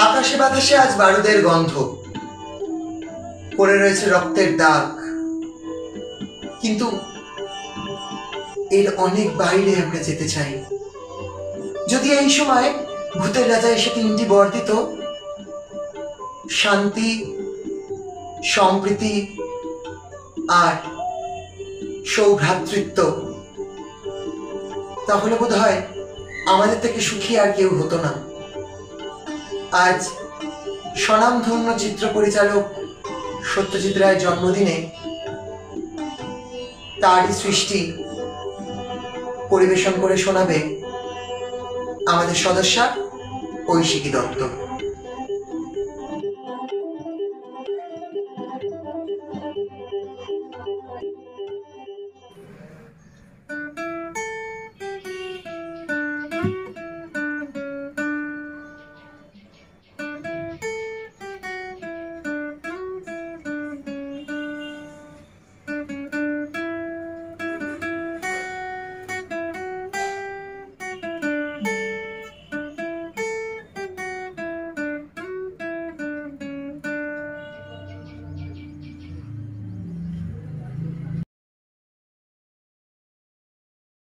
আকাশে বাতাসে আজ বারুদের গন্ধ, পড়ে রয়েছে রক্তের দাগ, কিন্তু এর অনেক বাইরে আমরা যেতে চাই। যদি এই সময় ভূতের রাজা এসে 3টি বর দিত, শান্তি, সম্প্রীতি আর সৌভ্রাতৃত্ব, তাহলে বোধ হয় আমাদের থেকে সুখী আর কেউ হতো না। আজ স্বনামধন্য চিত্র পরিচালক সত্যজিৎ রায়ের জন্মদিনে তারই সৃষ্টি পরিবেশন করে শোনাবে আমাদের সদস্যা ঐশিকী দত্ত।